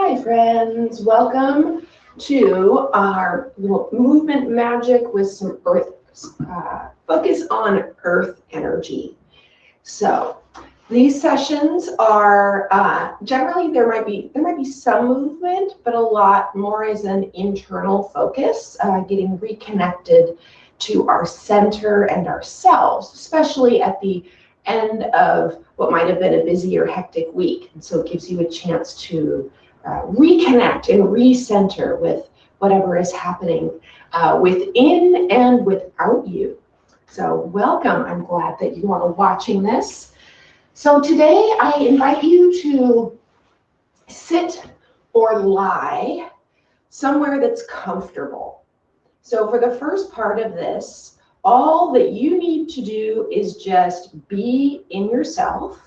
Hi friends, welcome to our little movement magic with some earth, focus on earth energy. So these sessions are generally there might be some movement, but a lot more is an internal focus, getting reconnected to our center and ourselves, especially at the end of what might have been a busy or hectic week. And so it gives you a chance to reconnect and recenter with whatever is happening within and without you. So welcome. I'm glad that you are watching this. So today I invite you to sit or lie somewhere that's comfortable. So for the first part of this, all that you need to do is just be in yourself,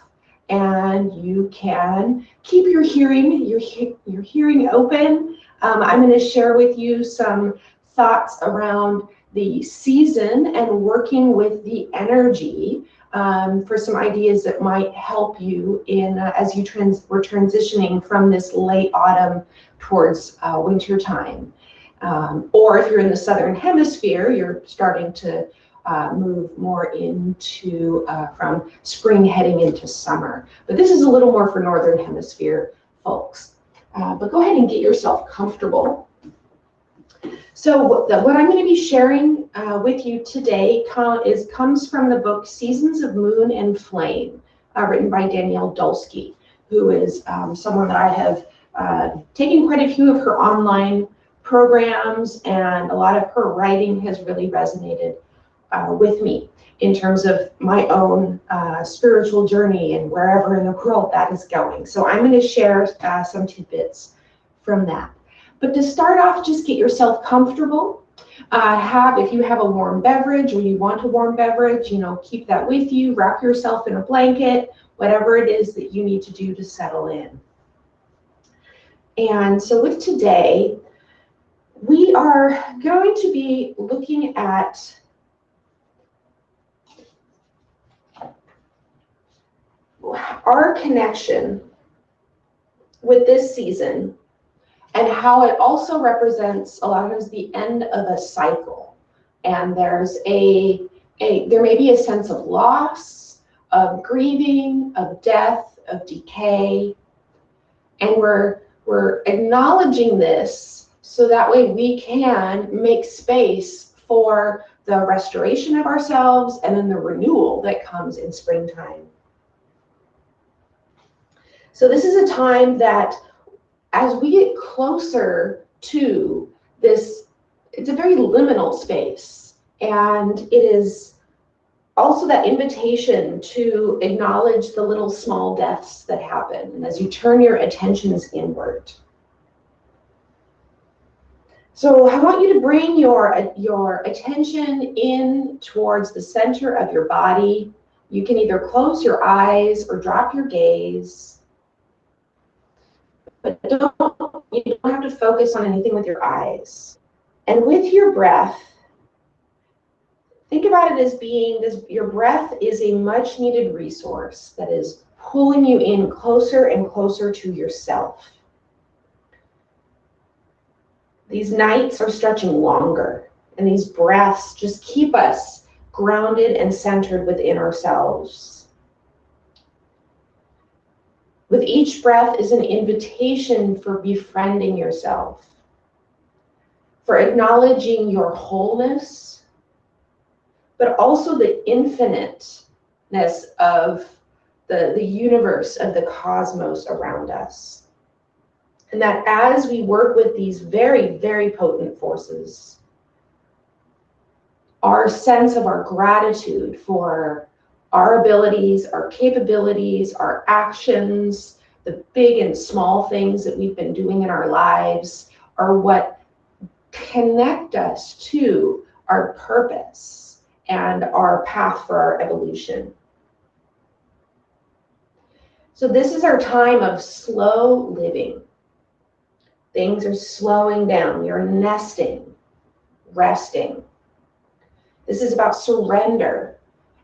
and you can keep your hearing open. I'm going to share with you some thoughts around the season and working with the energy for some ideas that might help you in as we're transitioning from this late autumn towards winter time. Or if you're in the southern hemisphere, you're starting to move more into from spring heading into summer. But this is a little more for northern hemisphere folks. But go ahead and get yourself comfortable. So what I'm going to be sharing with you today comes from the book Seasons of Moon and Flame, written by Danielle Dulsky, who is someone that I have taken quite a few of her online programs, and a lot of her writing has really resonated with me in terms of my own spiritual journey and wherever in the world that is going. So I'm going to share some tidbits from that. But to start off, just get yourself comfortable. If you have a warm beverage or you want a warm beverage, keep that with you. Wrap yourself in a blanket, whatever it is that you need to do to settle in. And so with today, we are going to be looking at our connection with this season and how it also represents a lot of times the end of a cycle. And there's there may be a sense of loss, of grieving, of death, of decay. And we're acknowledging this so that way we can make space for the restoration of ourselves and then the renewal that comes in springtime. So this is a time that as we get closer to this, it's a very liminal space. And it is also that invitation to acknowledge the little small deaths that happen, and as you turn your attentions inward. So I want you to bring your attention in towards the center of your body. You can either close your eyes or drop your gaze. But you don't have to focus on anything with your eyes. And with your breath, think about it as being your breath is a much needed resource that is pulling you in closer and closer to yourself. These nights are stretching longer, and these breaths just keep us grounded and centered within ourselves. With each breath is an invitation for befriending yourself, for acknowledging your wholeness, but also the infiniteness of the universe, of the cosmos around us. And that as we work with these very, very potent forces, our sense of our gratitude for our abilities, our capabilities, our actions, the big and small things that we've been doing in our lives are what connect us to our purpose and our path for our evolution. So this is our time of slow living. Things are slowing down. You're nesting, resting. This is about surrender.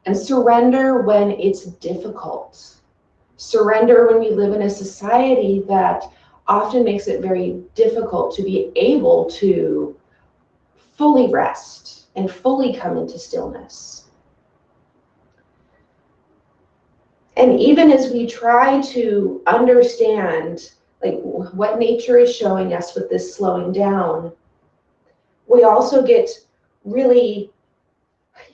And surrender when it's difficult. Surrender when we live in a society that often makes it very difficult to be able to fully rest and fully come into stillness. And even as we try to understand like what nature is showing us with this slowing down, we also get really,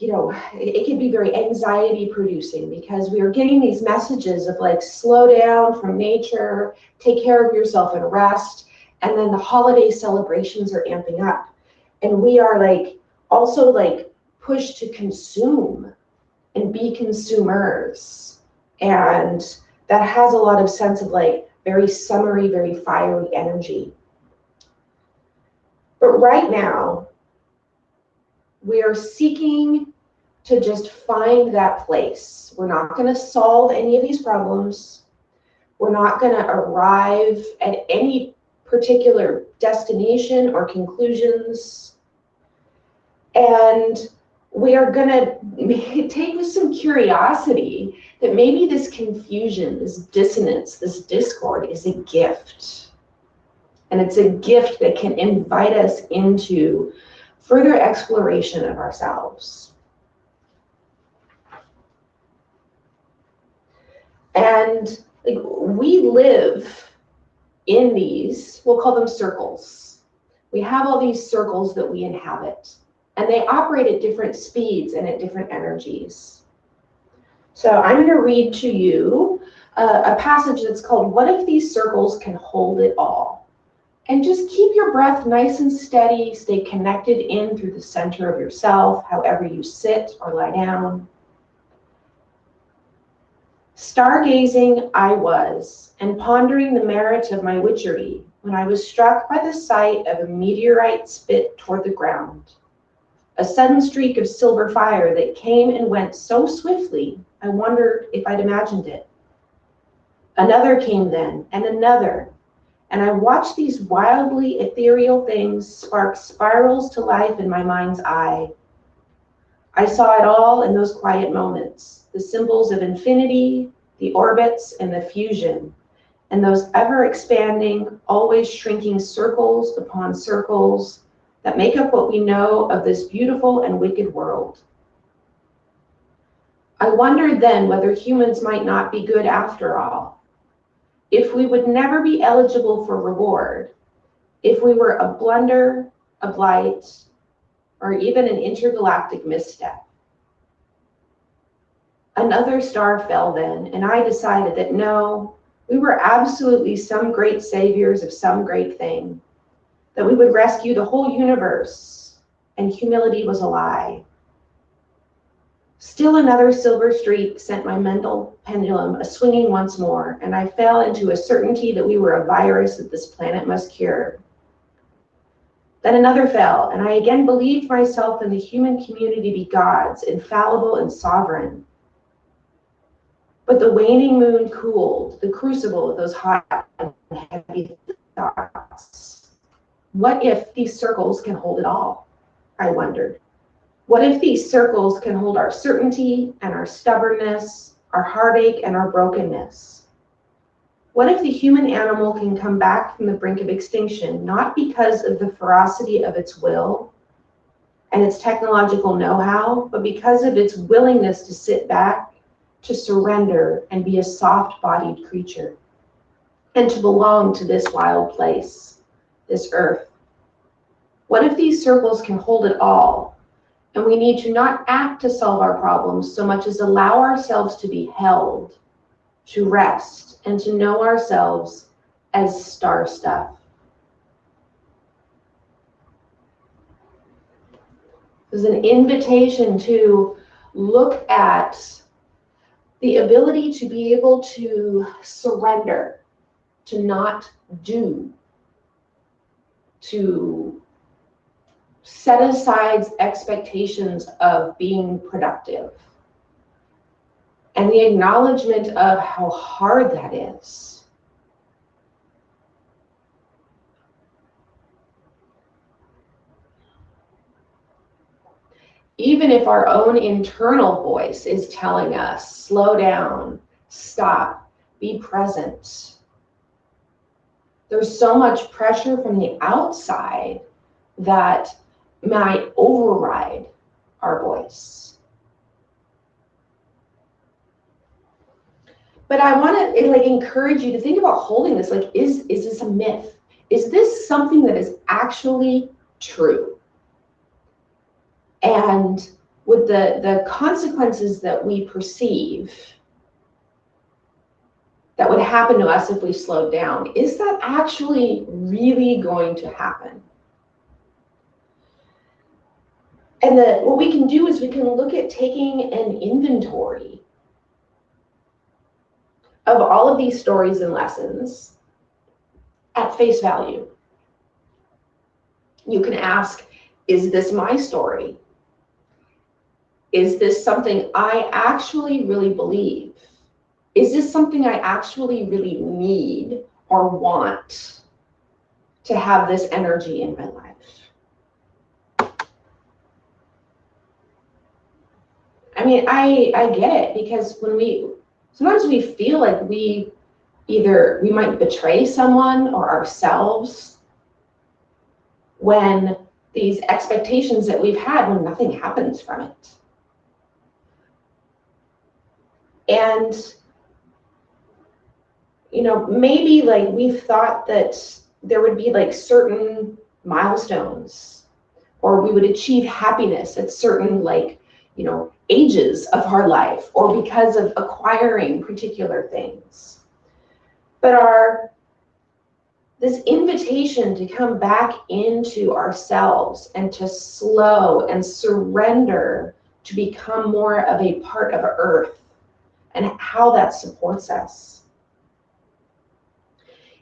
it can be very anxiety producing because we are getting these messages of like, slow down from nature, take care of yourself and rest. And then the holiday celebrations are amping up. And we are like, also like pushed to consume and be consumers. And that has a lot of sense of like very summery, very fiery energy. But right now, we are seeking to just find that place. We're not going to solve any of these problems. We're not going to arrive at any particular destination or conclusions. And we are going to take with some curiosity that maybe this confusion, this dissonance, this discord is a gift. And it's a gift that can invite us into further exploration of ourselves. And like, we live in these, we'll call them circles. We have all these circles that we inhabit, and they operate at different speeds and at different energies. So I'm going to read to you a passage that's called, "What if these circles can hold it all?" And just keep your breath nice and steady. Stay connected in through the center of yourself, however you sit or lie down. Stargazing I was, and pondering the merit of my witchery, when I was struck by the sight of a meteorite spit toward the ground. A sudden streak of silver fire that came and went so swiftly, I wondered if I'd imagined it. Another came then, and another, and I watched these wildly ethereal things spark spirals to life in my mind's eye. I saw it all in those quiet moments, the symbols of infinity, the orbits, and the fusion, and those ever-expanding, always shrinking circles upon circles that make up what we know of this beautiful and wicked world. I wondered then whether humans might not be good after all, if we would never be eligible for reward, if we were a blunder, a blight, or even an intergalactic misstep. Another star fell then, and I decided that no, we were absolutely some great saviors of some great thing, that we would rescue the whole universe, and humility was a lie. Still another silver streak sent my mental pendulum a-swinging once more, and I fell into a certainty that we were a virus that this planet must cure. Then another fell, and I again believed myself and the human community to be gods, infallible and sovereign. But the waning moon cooled the crucible of those hot and heavy thoughts. What if these circles can hold it all? I wondered. What if these circles can hold our certainty and our stubbornness, our heartache and our brokenness? What if the human animal can come back from the brink of extinction, not because of the ferocity of its will and its technological know-how, but because of its willingness to sit back, to surrender and be a soft-bodied creature, and to belong to this wild place, this earth? What if these circles can hold it all, and we need to not act to solve our problems so much as allow ourselves to be held, to rest, and to know ourselves as star stuff? There's an invitation to look at the ability to be able to surrender, to not do, to set aside expectations of being productive, and the acknowledgement of how hard that is. Even if our own internal voice is telling us, slow down, stop, be present, there's so much pressure from the outside that might override our voice. But I want to like encourage you to think about holding this. Like, is this a myth? Is this something that is actually true? And with the consequences that we perceive that would happen to us if we slowed down, is that actually really going to happen? And what we can do is we can look at taking an inventory of all of these stories and lessons at face value. You can ask, is this my story? Is this something I actually really believe? Is this something I actually really need or want to have this energy in my life? I mean, I get it, because when sometimes we feel like we might betray someone or ourselves when these expectations that we've had, when nothing happens from it. And, you know, maybe like we've thought that there would be like certain milestones, or we would achieve happiness at certain, like, you know, ages of our life, or because of acquiring particular things. But this invitation to come back into ourselves and to slow and surrender to become more of a part of Earth, and how that supports us,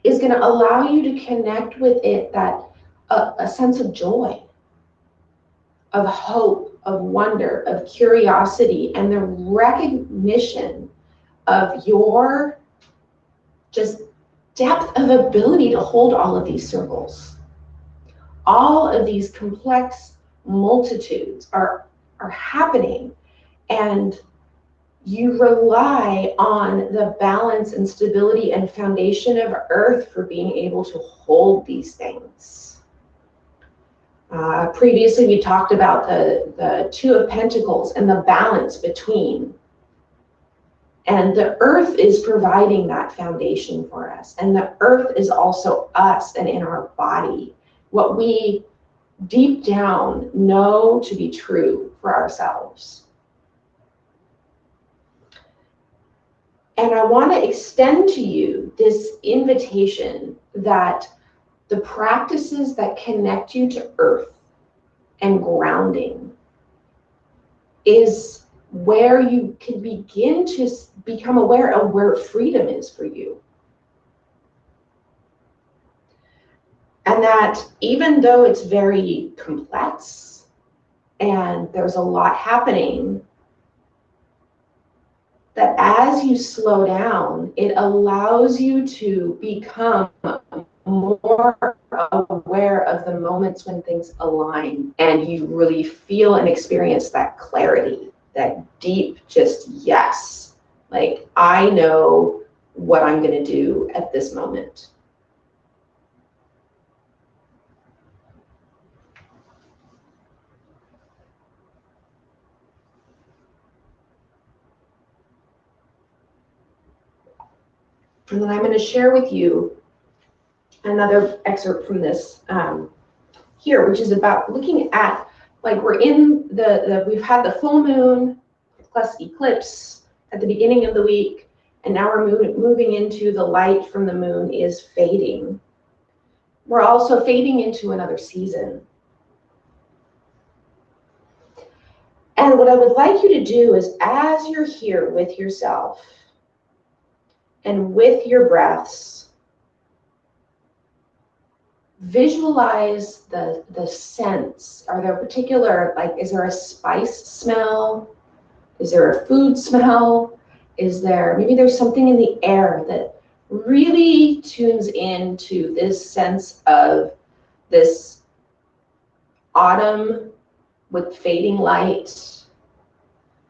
is going to allow you to connect with it, that a sense of joy, of hope, of wonder, of curiosity, and the recognition of your just depth of ability to hold all of these circles. All of these complex multitudes are happening, and you rely on the balance and stability and foundation of Earth for being able to hold these things. Previously, we talked about the Two of Pentacles and the balance between. And the Earth is providing that foundation for us. And the Earth is also us and in our body, what we deep down know to be true for ourselves. And I want to extend to you this invitation that the practices that connect you to Earth and grounding is where you can begin to become aware of where freedom is for you. And that even though it's very complex and there's a lot happening, that as you slow down, it allows you to become more aware of the moments when things align and you really feel and experience that clarity, that deep, just yes, like I know what I'm going to do at this moment. And then I'm going to share with you another excerpt from this here, which is about looking at, like, we're in we've had the full moon plus eclipse at the beginning of the week, and now we're moving into the light from the moon is fading. We're also fading into another season. And what I would like you to do is, as you're here with yourself and with your breaths, visualize the scents. Are there particular, like, is there a spice smell? Is there a food smell? Is there, maybe there's something in the air that really tunes into this sense of this autumn with fading light,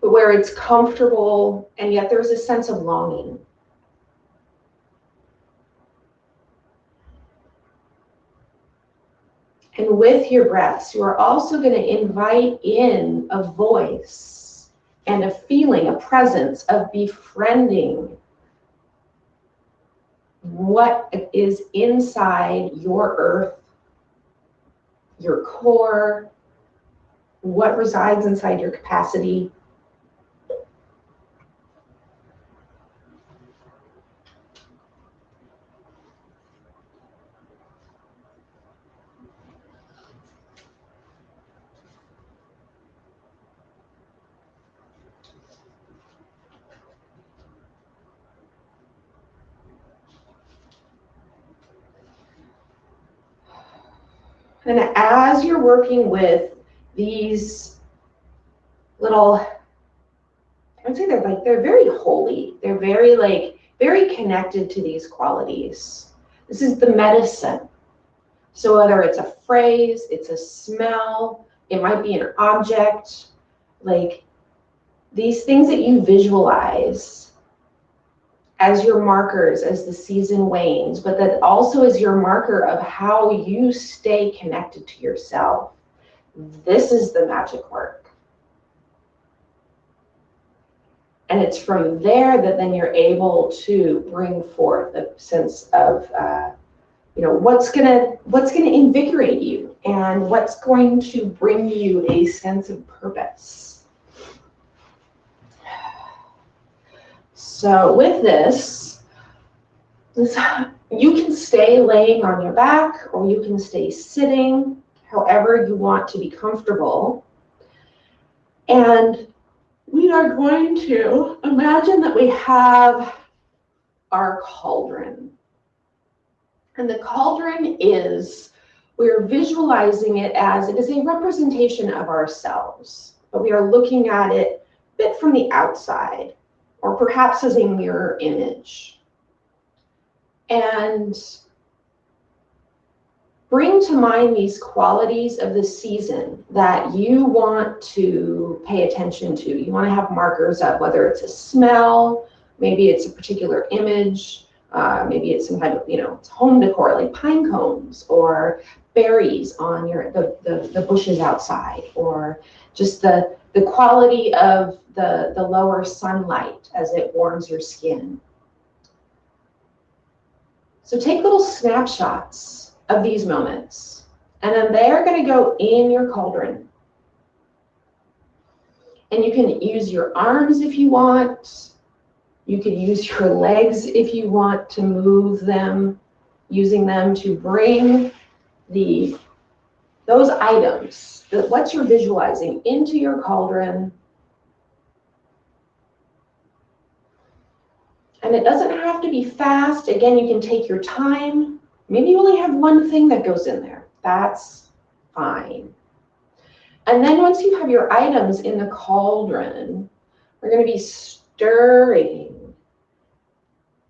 but where it's comfortable and yet there's a sense of longing. And with your breaths, you are also going to invite in a voice and a feeling, a presence of befriending what is inside your earth, your core, what resides inside your capacity. And as you're working with these little, I would say they're very holy. They're very connected to these qualities. This is the medicine. So whether it's a phrase, it's a smell, it might be an object, like these things that you visualize as your markers as the season wanes, but that also is your marker of how you stay connected to yourself. This is the magic work. And it's from there that then you're able to bring forth a sense of, what's gonna invigorate you and what's going to bring you a sense of purpose. So with this, you can stay laying on your back or you can stay sitting, however you want to be comfortable. And we are going to imagine that we have our cauldron. And the cauldron we're visualizing it as it is a representation of ourselves, but we are looking at it a bit from the outside, or perhaps as a mirror image. And bring to mind these qualities of the season that you want to pay attention to. You want to have markers of whether it's a smell, maybe it's a particular image, maybe it's some type of, it's home decor like pine cones or berries on the bushes outside, or just the quality of the lower sunlight as it warms your skin. So take little snapshots of these moments, and then they're going to go in your cauldron. And you can use your arms if you want. You could use your legs if you want to move them, using them to bring those items, what you're visualizing, into your cauldron. And it doesn't have to be fast. Again, you can take your time. Maybe you only have one thing that goes in there. That's fine. And then once you have your items in the cauldron, we're going to be stirring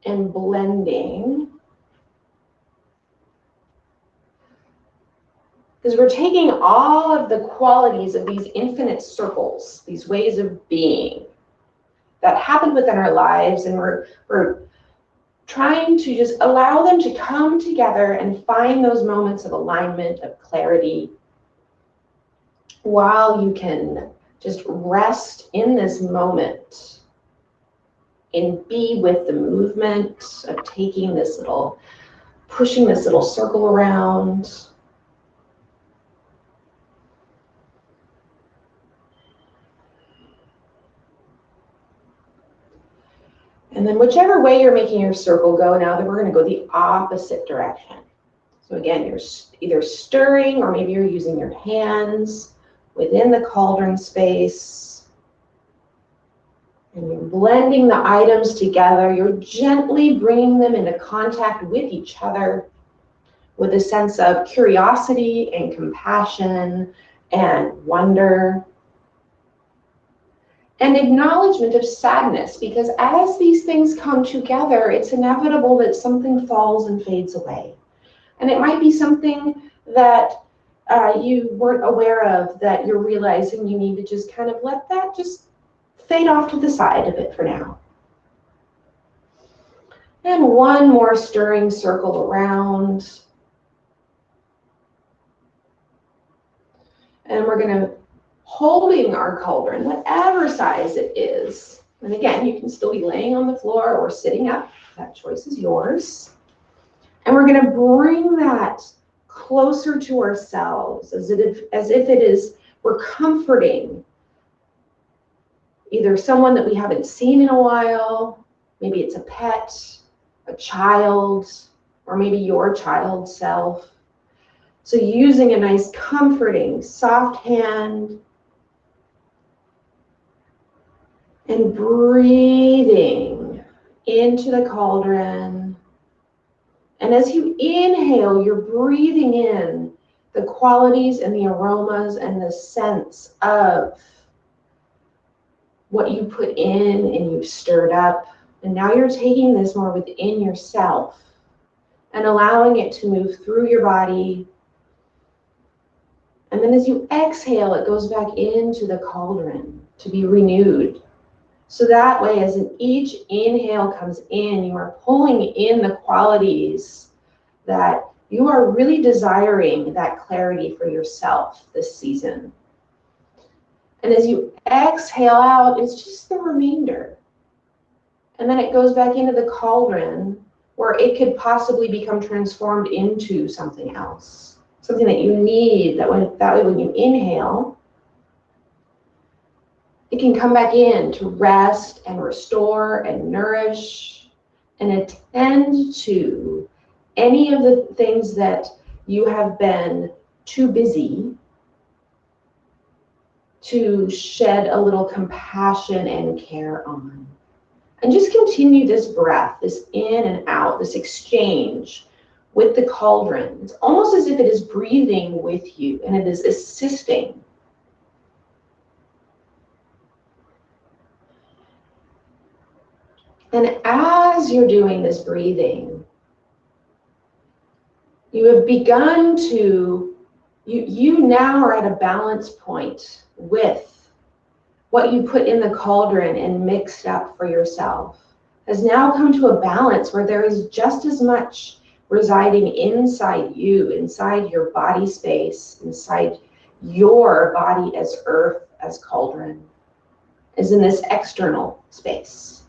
and blending. Because we're taking all of the qualities of these infinite circles, these ways of being that happen within our lives, and we're trying to just allow them to come together and find those moments of alignment, of clarity, while you can just rest in this moment and be with the movement of taking pushing this little circle around. And then whichever way you're making your circle go now, then we're going to go the opposite direction. So again, you're either stirring or maybe you're using your hands within the cauldron space. And you're blending the items together. You're gently bringing them into contact with each other with a sense of curiosity and compassion and wonder. And acknowledgement of sadness, because as these things come together, it's inevitable that something falls and fades away. And it might be something that you weren't aware of, that you're realizing you need to just kind of let that just fade off to the side a bit for now. And one more stirring circle around. And we're going to, holding our cauldron, whatever size it is. And again, you can still be laying on the floor or sitting up. That choice is yours. And we're going to bring that closer to ourselves as if it is, we're comforting either someone that we haven't seen in a while, maybe it's a pet, a child, or maybe your child self. So using a nice comforting, soft hand and breathing into the cauldron. And as you inhale, you're breathing in the qualities and the aromas and the scents of what you put in and you've stirred up. And now you're taking this more within yourself and allowing it to move through your body. And then as you exhale, it goes back into the cauldron to be renewed. So that way, as each inhale comes in, you are pulling in the qualities that you are really desiring, that clarity for yourself this season. And as you exhale out, it's just the remainder. And then it goes back into the cauldron where it could possibly become transformed into something else. Something that you need, that way when you inhale, it can come back in to rest and restore and nourish and attend to any of the things that you have been too busy to shed a little compassion and care on. And just continue this breath, this in and out, this exchange with the cauldron. It's almost as if it is breathing with you and it is assisting. And as you're doing this breathing, you have begun to, you now are at a balance point with what you put in the cauldron and mixed up for yourself. Has now come to a balance where there is just as much residing inside you, inside your body space, inside your body as earth, as cauldron, as in this external space.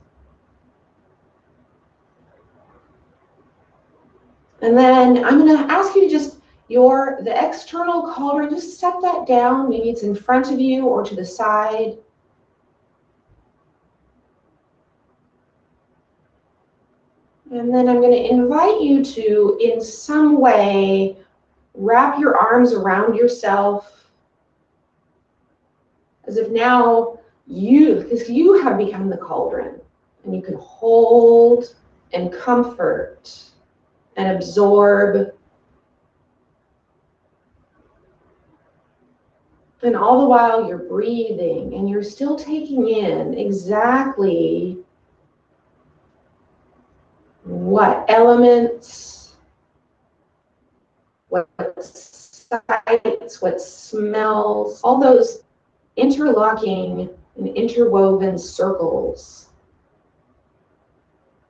And then I'm going to ask you to just, the external cauldron, just set that down. Maybe it's in front of you or to the side. And then I'm going to invite you to, in some way, wrap your arms around yourself as if now because you have become the cauldron, and you can hold and comfort and absorb. And all the while you're breathing and you're still taking in exactly what elements, what sights, what smells, all those interlocking and interwoven circles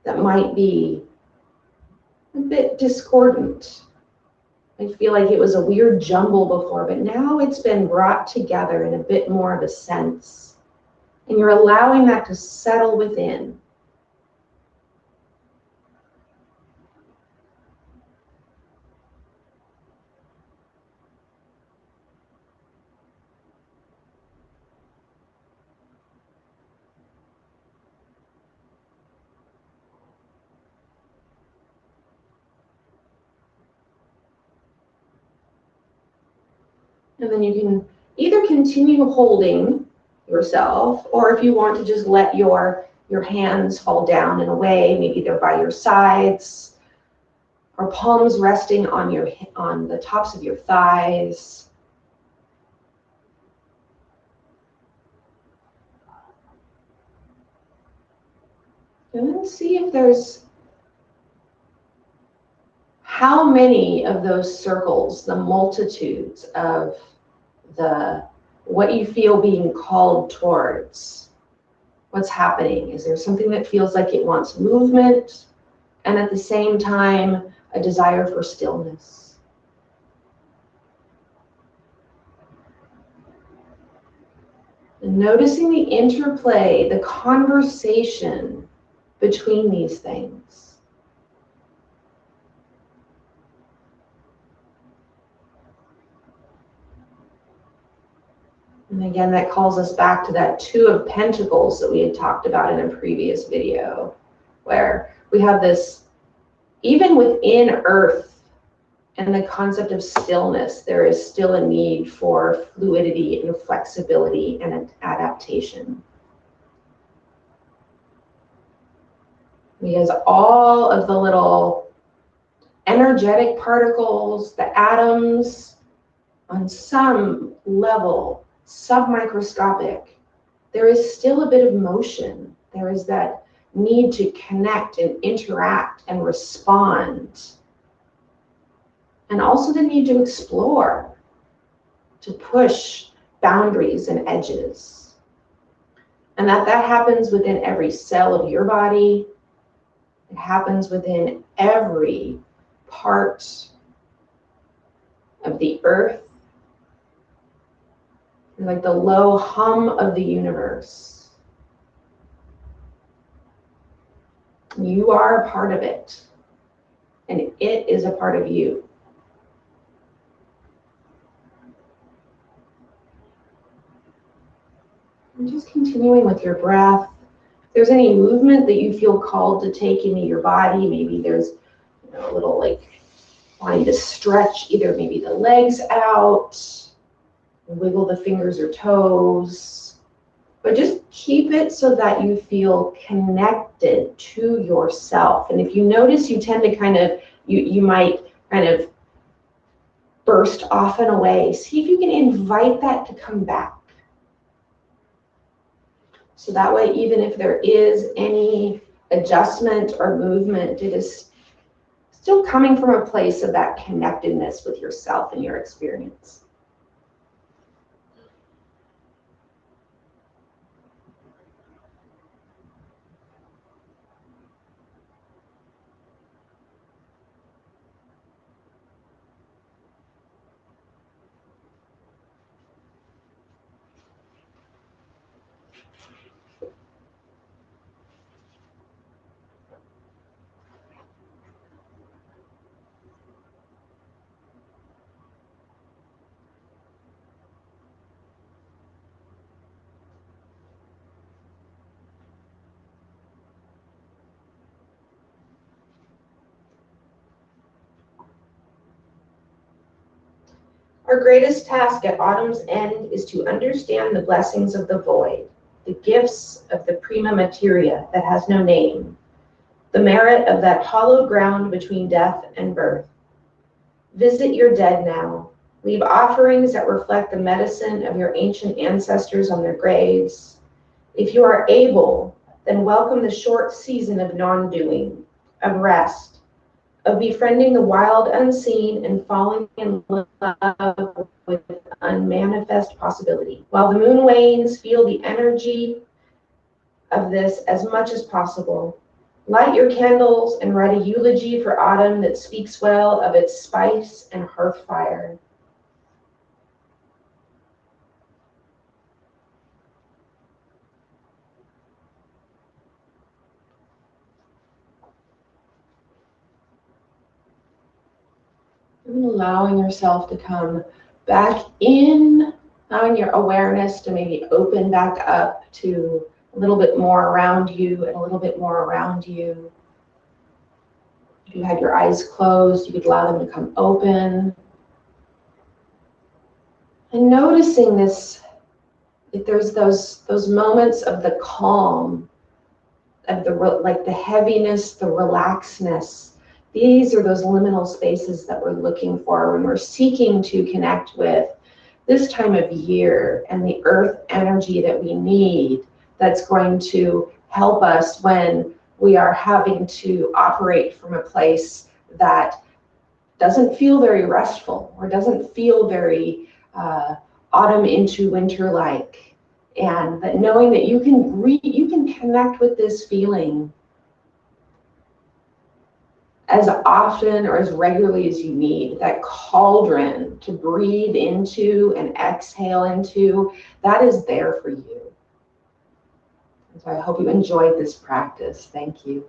that might be a bit discordant. I feel like it was a weird jumble before, but now it's been brought together in a bit more of a sense. And you're allowing that to settle within. And then you can either continue holding yourself, or if you want to just let your hands fall down in a way, maybe they're by your sides, or palms resting on the tops of your thighs. And then see if there's how many of those circles, the multitudes of what you feel being called towards, what's happening. Is there something that feels like it wants movement, and at the same time, a desire for stillness? And noticing the interplay, the conversation between these things. And again, that calls us back to that Two of Pentacles that we had talked about in a previous video, where we have this, even within Earth and the concept of stillness, there is still a need for fluidity and flexibility and adaptation. Because all of the little energetic particles, the atoms, on some level, submicroscopic, there is still a bit of motion. There is that need to connect and interact and respond. And also the need to explore, to push boundaries and edges. And that happens within every cell of your body. It happens within every part of the earth. Like the low hum of the universe. You are a part of it. And it is a part of you. And just continuing with your breath. If there's any movement that you feel called to take into your body, maybe there's a little like wanting to stretch either maybe the legs out, wiggle the fingers or toes, but just keep it so that you feel connected to yourself. And if you notice you tend to kind of, you might kind of burst off and away, see if you can invite that to come back. So that way, even if there is any adjustment or movement, it is still coming from a place of that connectedness with yourself and your experience. Our greatest task at autumn's end is to understand the blessings of the void, the gifts of the prima materia that has no name, the merit of that hallowed ground between death and birth. Visit your dead now. Leave offerings that reflect the medicine of your ancient ancestors on their graves. If you are able, then welcome the short season of non-doing, of rest, of befriending the wild unseen and falling in love with unmanifest possibility. While the moon wanes, feel the energy of this as much as possible. Light your candles and write a eulogy for autumn that speaks well of its spice and hearth fire. And allowing yourself to come back in, allowing your awareness to maybe open back up to a little bit more around you and a little bit more around you. If you had your eyes closed, you could allow them to come open. And noticing this, if there's those moments of the calm, of the heaviness, the relaxedness. These are those liminal spaces that we're looking for when we're seeking to connect with this time of year and the earth energy that we need that's going to help us when we are having to operate from a place that doesn't feel very restful or doesn't feel very autumn into winter-like. And that knowing that you can connect with this feeling as often or as regularly as you need. That cauldron to breathe into and exhale into, that is there for you. And so I hope you enjoyed this practice. Thank you.